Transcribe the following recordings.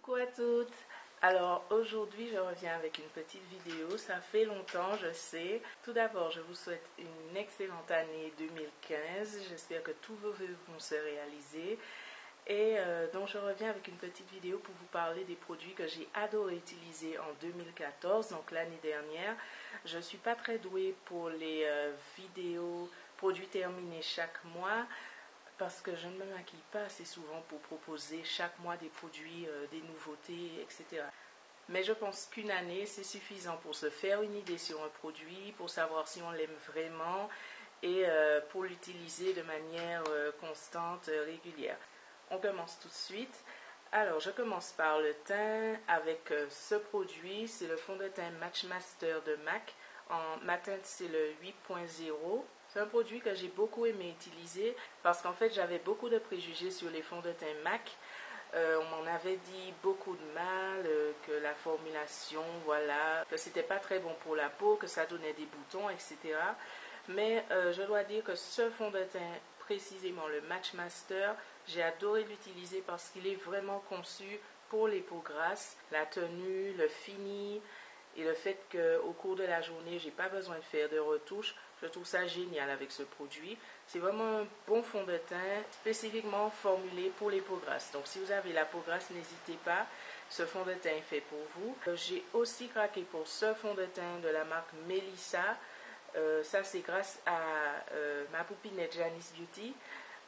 Coucou à toutes. Alors aujourd'hui je reviens avec une petite vidéo, ça fait longtemps je sais. Tout d'abord je vous souhaite une excellente année 2015, j'espère que tous vos vœux vont se réaliser. Et donc je reviens avec une petite vidéo pour vous parler des produits que j'ai adoré utiliser en 2014, donc l'année dernière. Je ne suis pas très douée pour les vidéos produits terminés chaque mois, parce que je ne me maquille pas assez souvent pour proposer chaque mois des produits, des nouveautés, etc. Mais je pense qu'une année, c'est suffisant pour se faire une idée sur un produit, pour savoir si on l'aime vraiment et pour l'utiliser de manière constante, régulière. On commence tout de suite. Alors, je commence par le teint avec ce produit. C'est le fond de teint Match Master de MAC. Ma teinte, c'est le 8.0. C'est un produit que j'ai beaucoup aimé utiliser parce qu'en fait, j'avais beaucoup de préjugés sur les fonds de teint MAC. On m'en avait dit beaucoup de mal, que la formulation, voilà, que c'était pas très bon pour la peau, que ça donnait des boutons, etc. Mais je dois dire que ce fond de teint, précisément le Match Master, j'ai adoré l'utiliser parce qu'il est vraiment conçu pour les peaux grasses. La tenue, le fini et le fait qu'au cours de la journée, j'ai pas besoin de faire de retouches, je trouve ça génial avec ce produit. C'est vraiment un bon fond de teint spécifiquement formulé pour les peaux grasses. Donc si vous avez la peau grasse, n'hésitez pas, ce fond de teint est fait pour vous. J'ai aussi craqué pour ce fond de teint de la marque Melissa. Ça c'est grâce à ma poupinette Janice Beauty,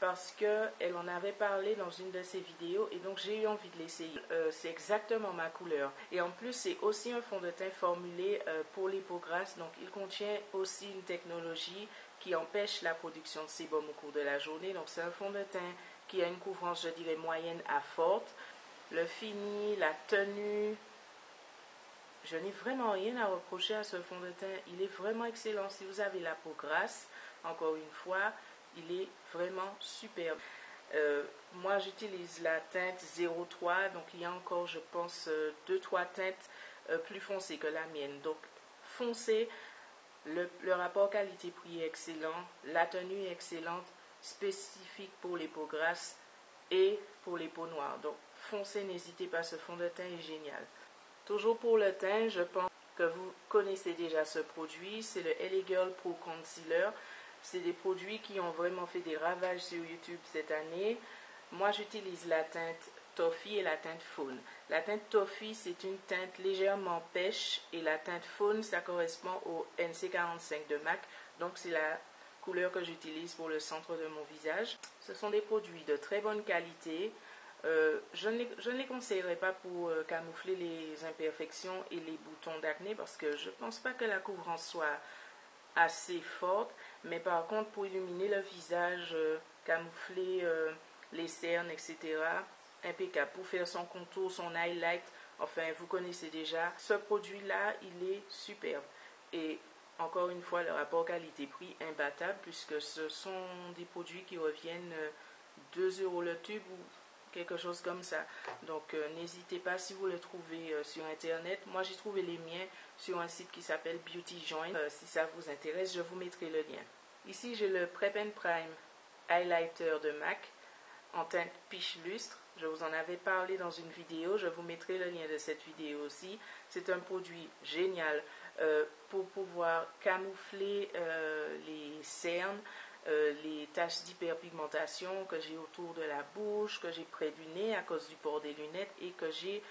parce qu'elle en avait parlé dans une de ses vidéos et donc j'ai eu envie de l'essayer. C'est exactement ma couleur. Et en plus, c'est aussi un fond de teint formulé pour les peaux grasses. Donc, il contient aussi une technologie qui empêche la production de sébum au cours de la journée. Donc, c'est un fond de teint qui a une couvrance, je dirais, moyenne à forte. Le fini, la tenue, je n'ai vraiment rien à reprocher à ce fond de teint. Il est vraiment excellent. Si vous avez la peau grasse, encore une fois, il est vraiment superbe. Moi, j'utilise la teinte 03, donc il y a encore, je pense, 2-3 teintes plus foncées que la mienne. Donc, foncé, le rapport qualité-prix est excellent, la tenue est excellente, spécifique pour les peaux grasses et pour les peaux noires. Donc, foncé, n'hésitez pas, ce fond de teint est génial. Toujours pour le teint, je pense que vous connaissez déjà ce produit, c'est le LA Girl Pro Concealer. C'est des produits qui ont vraiment fait des ravages sur YouTube cette année. Moi, j'utilise la teinte Toffee et la teinte Faune. La teinte Toffee, c'est une teinte légèrement pêche et la teinte Faune, ça correspond au NC45 de MAC. Donc, c'est la couleur que j'utilise pour le centre de mon visage. Ce sont des produits de très bonne qualité. Je ne les conseillerais pas pour camoufler les imperfections et les boutons d'acné parce que je ne pense pas que la couvrance soit assez forte, mais par contre pour illuminer le visage, camoufler les cernes, etc., impeccable. Pour faire son contour, son highlight, enfin vous connaissez déjà, ce produit là il est superbe et encore une fois le rapport qualité-prix imbattable puisque ce sont des produits qui reviennent 2 € le tube ou quelque chose comme ça. Donc n'hésitez pas si vous les trouvez sur internet. Moi j'ai trouvé les miens sur un site qui s'appelle Beauty Joint. Si ça vous intéresse, je vous mettrai le lien. Ici j'ai le Prep and Prime Highlighter de MAC en teinte Peach Lustre. Je vous en avais parlé dans une vidéo, je vous mettrai le lien de cette vidéo aussi. C'est un produit génial pour pouvoir camoufler les cernes, les taches d'hyperpigmentation que j'ai autour de la bouche, que j'ai près du nez à cause du port des lunettes et que j'ai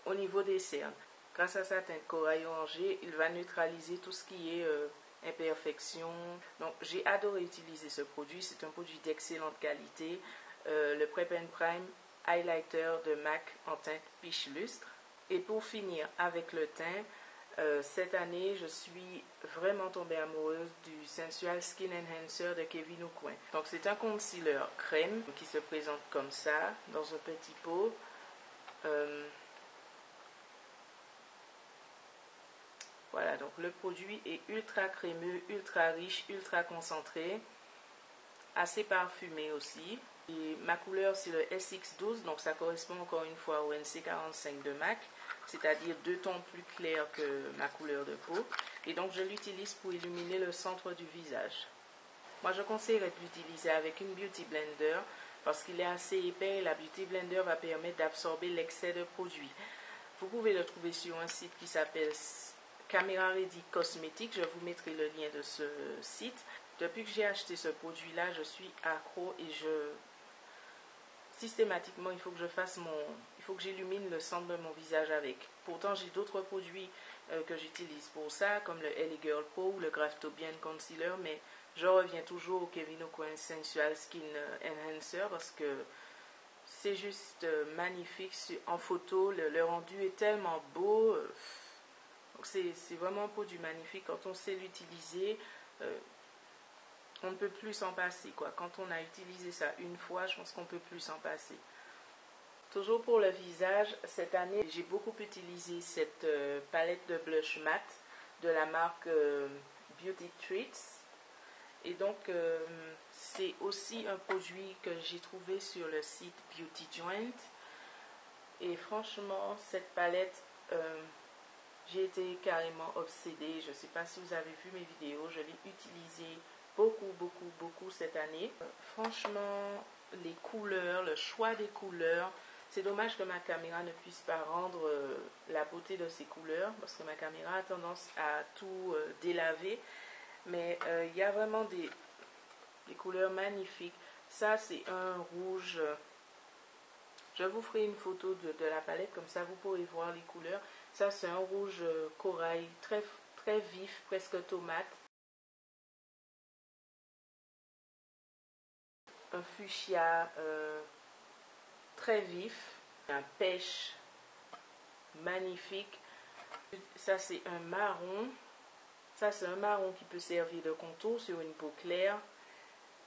au niveau des cernes. Grâce à sa teinte corail orangé, il va neutraliser tout ce qui est imperfection. Donc j'ai adoré utiliser ce produit, c'est un produit d'excellente qualité. Le Prep and Prime Highlighter de MAC en teinte Peach Lustre. Et pour finir avec le teint, cette année, je suis vraiment tombée amoureuse du Sensual Skin Enhancer de Kevyn Aucoin. Donc, c'est un concealer crème qui se présente comme ça, dans un petit pot. Voilà, donc le produit est ultra crémeux, ultra riche, ultra concentré, assez parfumé aussi. Et ma couleur, c'est le SX12, donc ça correspond encore une fois au NC45 de MAC, c'est-à-dire 2 tons plus clairs que ma couleur de peau. Et donc, je l'utilise pour illuminer le centre du visage. Moi, je conseillerais de l'utiliser avec une Beauty Blender parce qu'il est assez épais et la Beauty Blender va permettre d'absorber l'excès de produit. Vous pouvez le trouver sur un site qui s'appelle Camera Ready Cosmetics. Je vous mettrai le lien de ce site. Depuis que j'ai acheté ce produit-là, je suis accro et systématiquement, il faut que j'illumine le centre de mon visage avec. Pourtant, j'ai d'autres produits que j'utilise pour ça, comme le LA Girl Pro ou le Graftobian Concealer, mais je reviens toujours au Kevyn Aucoin Sensual Skin Enhancer parce que c'est juste magnifique en photo. Le rendu est tellement beau. Donc c'est vraiment un produit magnifique. Quand on sait l'utiliser, on ne peut plus s'en passer, quoi. Quand on a utilisé ça une fois, je pense qu'on ne peut plus s'en passer. Toujours pour le visage, cette année, j'ai beaucoup utilisé cette palette de blush mat de la marque Beauty Treats. Et donc, c'est aussi un produit que j'ai trouvé sur le site Beauty Joint. Et franchement, cette palette, j'ai été carrément obsédée. Je ne sais pas si vous avez vu mes vidéos, je l'ai utilisée beaucoup cette année. Franchement, les couleurs, le choix des couleurs, c'est dommage que ma caméra ne puisse pas rendre la beauté de ces couleurs parce que ma caméra a tendance à tout délaver. Mais il y a vraiment des couleurs magnifiques. Ça, c'est un rouge. Je vous ferai une photo de la palette, comme ça vous pourrez voir les couleurs. Ça, c'est un rouge corail très, très vif, presque tomate. Un fuchsia très vif. Un pêche magnifique. Ça, c'est un marron. Ça, c'est un marron qui peut servir de contour sur une peau claire.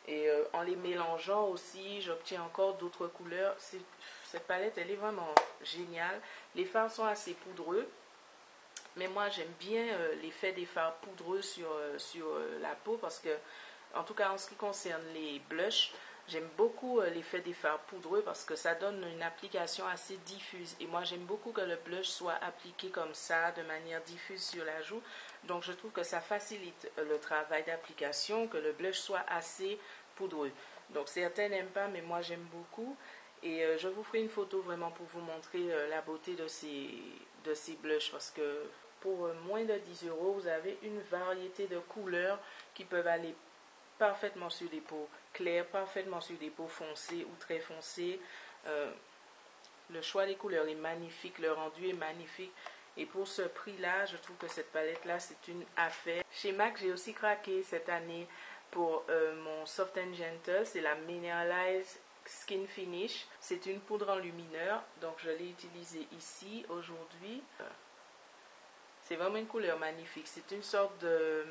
Et en les mélangeant aussi, j'obtiens encore d'autres couleurs. Cette palette, elle est vraiment géniale. Les fards sont assez poudreux. Mais moi, j'aime bien l'effet des fards poudreux sur la peau. Parce que, en tout cas, en ce qui concerne les blushs, j'aime beaucoup l'effet des fards poudreux parce que ça donne une application assez diffuse. Et moi, j'aime beaucoup que le blush soit appliqué comme ça, de manière diffuse sur la joue. Donc, je trouve que ça facilite le travail d'application, que le blush soit assez poudreux. Donc, certains n'aiment pas, mais moi, j'aime beaucoup. Et je vous ferai une photo vraiment pour vous montrer la beauté de ces blushs. Parce que pour moins de 10 €, vous avez une variété de couleurs qui peuvent aller parfaitement sur des peaux claires, parfaitement sur des peaux foncées ou très foncées. Le choix des couleurs est magnifique, le rendu est magnifique. Et pour ce prix-là, je trouve que cette palette-là, c'est une affaire. Chez MAC, j'ai aussi craqué cette année pour mon Soft and Gentle. C'est la Mineralized Skin Finish. C'est une poudre enlumineur. Donc, je l'ai utilisée ici aujourd'hui. C'est vraiment une couleur magnifique. C'est une sorte de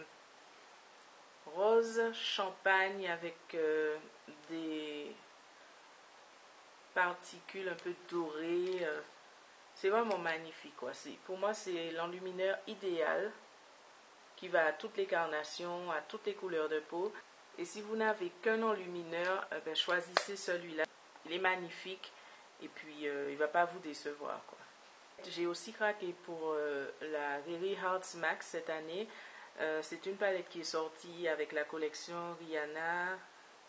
rose champagne avec des particules un peu dorées. C'est vraiment magnifique, quoi. Pour moi, c'est l'enlumineur idéal qui va à toutes les carnations, à toutes les couleurs de peau. Et si vous n'avez qu'un enlumineur, choisissez celui-là. Il est magnifique et puis il ne va pas vous décevoir, quoi. J'ai aussi craqué pour la Riri Hearts Max cette année. C'est une palette qui est sortie avec la collection Rihanna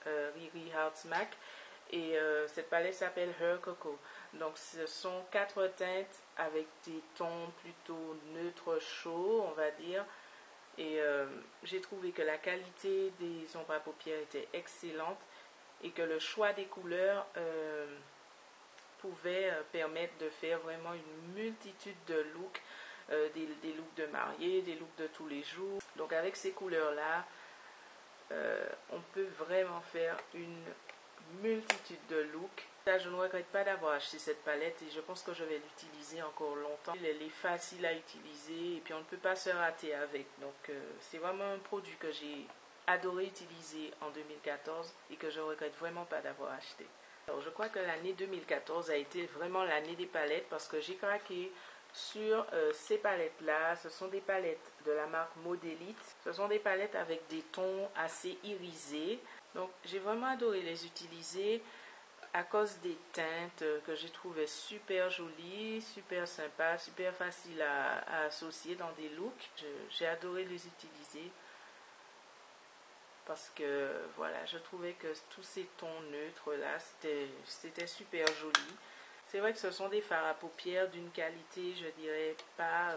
Riri Hearts Mac. Et cette palette s'appelle Her Coco. Donc ce sont 4 teintes avec des tons plutôt neutres chauds, on va dire. Et j'ai trouvé que la qualité des ombres à paupières était excellente et que le choix des couleurs pouvait permettre de faire vraiment une multitude de looks, des looks de mariée, des looks de tous les jours. Donc avec ces couleurs-là, on peut vraiment faire une multitude de looks. Là, je ne regrette pas d'avoir acheté cette palette et je pense que je vais l'utiliser encore longtemps. Elle est facile à utiliser et puis on ne peut pas se rater avec. Donc c'est vraiment un produit que j'ai adoré utiliser en 2014 et que je ne regrette vraiment pas d'avoir acheté. Alors je crois que l'année 2014 a été vraiment l'année des palettes parce que j'ai craqué sur ces palettes-là. Ce sont des palettes de la marque Modelite. Ce sont des palettes avec des tons assez irisés. Donc j'ai vraiment adoré les utiliser à cause des teintes que j'ai trouvées super jolies, super sympas, super faciles à associer dans des looks. J'ai adoré les utiliser. parce que voilà, je trouvais que tous ces tons neutres là, c'était super joli. C'est vrai que ce sont des fards à paupières d'une qualité, je dirais pas,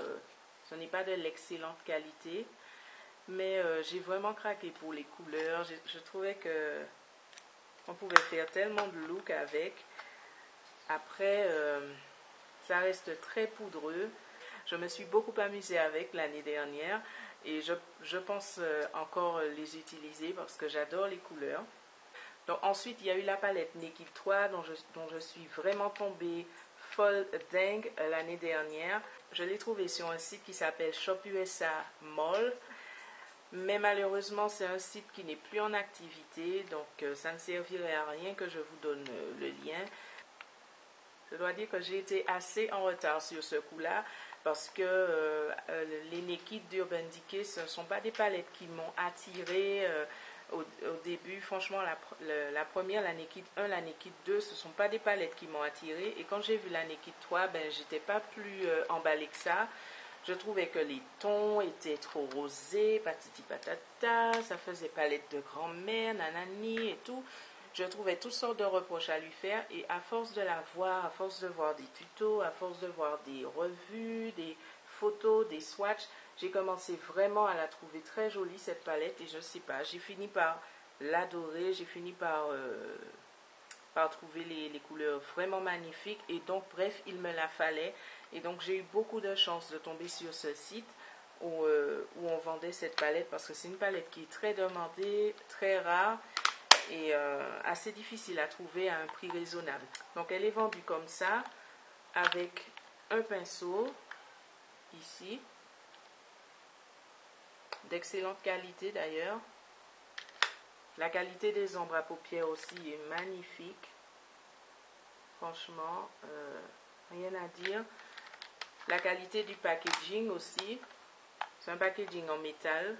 ce n'est pas de l'excellente qualité, mais j'ai vraiment craqué pour les couleurs. Je trouvais que on pouvait faire tellement de look avec. Après, ça reste très poudreux. Je me suis beaucoup amusée avec l'année dernière et je pense encore les utiliser parce que j'adore les couleurs. Donc ensuite, il y a eu la palette Naked 3 dont je suis vraiment tombée folle dingue l'année dernière. Je l'ai trouvée sur un site qui s'appelle Shop USA Mall. Mais malheureusement, c'est un site qui n'est plus en activité, donc ça ne servirait à rien que je vous donne le lien. Je dois dire que j'ai été assez en retard sur ce coup-là, parce que les Naked d'Urban Decay, ce ne sont pas des palettes qui m'ont attirée au début. Franchement, la première, la Naked 1, la Naked 2, ce ne sont pas des palettes qui m'ont attirée. Et quand j'ai vu la Naked 3, ben, j'étais pas plus emballée que ça. Je trouvais que les tons étaient trop rosés, patati patata, ça faisait palette de grand-mère, nanani et tout. Je trouvais toutes sortes de reproches à lui faire et à force de la voir, à force de voir des tutos, à force de voir des revues, des photos, des swatchs, j'ai commencé vraiment à la trouver très jolie cette palette et je sais pas, j'ai fini par l'adorer, j'ai fini par trouver les couleurs vraiment magnifiques et donc bref, il me la fallait et donc j'ai eu beaucoup de chance de tomber sur ce site où on vendait cette palette parce que c'est une palette qui est très demandée, très rare et assez difficile à trouver à un prix raisonnable. Donc elle est vendue comme ça avec un pinceau ici d'excellente qualité d'ailleurs. La qualité des ombres à paupières aussi est magnifique. Franchement, rien à dire. La qualité du packaging aussi. C'est un packaging en métal.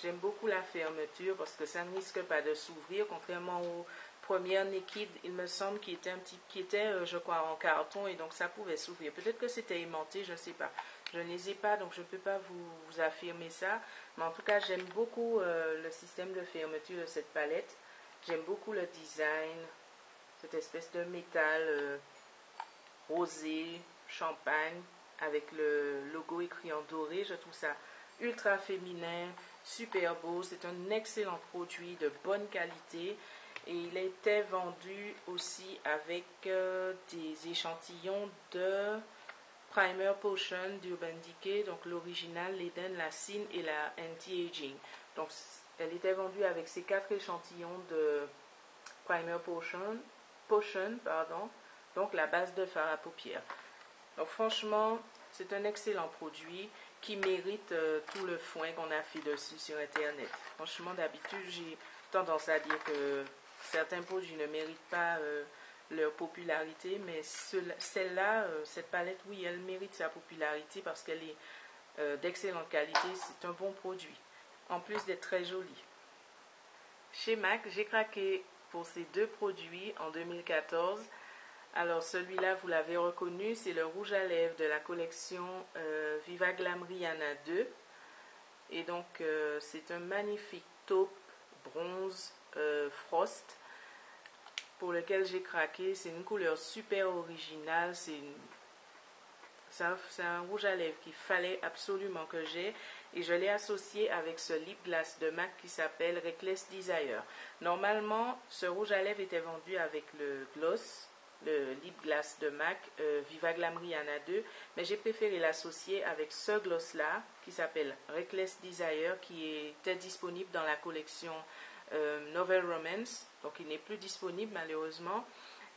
J'aime beaucoup la fermeture parce que ça ne risque pas de s'ouvrir, contrairement aux premières Naked, il me semble qu'il était je crois, en carton et donc ça pouvait s'ouvrir. Peut-être que c'était aimanté, je ne sais pas. Je ne les ai pas, donc je ne peux pas vous affirmer ça. Mais en tout cas, j'aime beaucoup le système de fermeture de cette palette. J'aime beaucoup le design, cette espèce de métal rosé, champagne, avec le logo écrit en doré. Je trouve ça ultra féminin, super beau. C'est un excellent produit de bonne qualité. Et il était vendu aussi avec des échantillons de Primer Potion d'Urban Decay, donc l'original, l'Eden, la Sin et la Anti-Aging. Donc elle était vendue avec ces 4 échantillons de Primer Potion, donc la base de fard à paupières. Donc franchement, c'est un excellent produit qui mérite tout le foin qu'on a fait dessus sur Internet. Franchement, d'habitude, j'ai tendance à dire que certains produits ne méritent pas leur popularité, mais celle-là, cette palette, oui, elle mérite sa popularité parce qu'elle est d'excellente qualité. C'est un bon produit, en plus d'être très jolie. Chez MAC, j'ai craqué pour ces 2 produits en 2014. Alors celui-là, vous l'avez reconnu, c'est le rouge à lèvres de la collection Viva Glam Rihanna 2. Et donc c'est un magnifique taupe bronze frost pour lequel j'ai craqué. C'est une couleur super originale, c'est un rouge à lèvres qu'il fallait absolument que j'ai et je l'ai associé avec ce lip gloss de MAC qui s'appelle Reckless Desire. Normalement, ce rouge à lèvres était vendu avec le gloss, le lip gloss de MAC Viva Glam Rihanna 2, mais j'ai préféré l'associer avec ce gloss là qui s'appelle Reckless Desire, qui était disponible dans la collection Novel Romance, donc il n'est plus disponible malheureusement,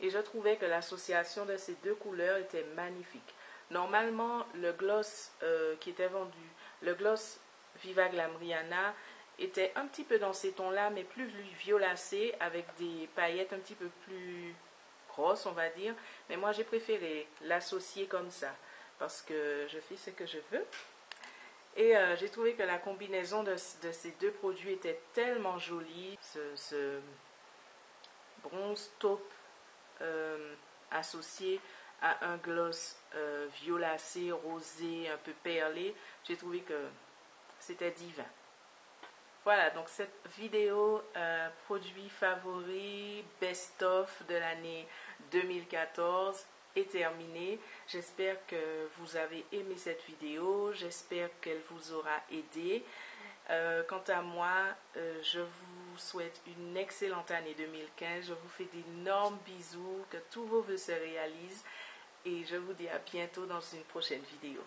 et je trouvais que l'association de ces 2 couleurs était magnifique. Normalement, le gloss qui était vendu, le gloss Viva Glam Rihanna, était un petit peu dans ces tons-là, mais plus violacé, avec des paillettes un petit peu plus grosses, on va dire. Mais moi, j'ai préféré l'associer comme ça, parce que je fais ce que je veux. Et j'ai trouvé que la combinaison de ces 2 produits était tellement jolie. Ce bronze taupe associé à un gloss violacé, rosé, un peu perlé. J'ai trouvé que c'était divin. Voilà, donc cette vidéo produit favori best-of de l'année 2014 est terminée. J'espère que vous avez aimé cette vidéo, j'espère qu'elle vous aura aidé. Quant à moi, je vous souhaite une excellente année 2015. Je vous fais d'énormes bisous, que tous vos vœux se réalisent et je vous dis à bientôt dans une prochaine vidéo.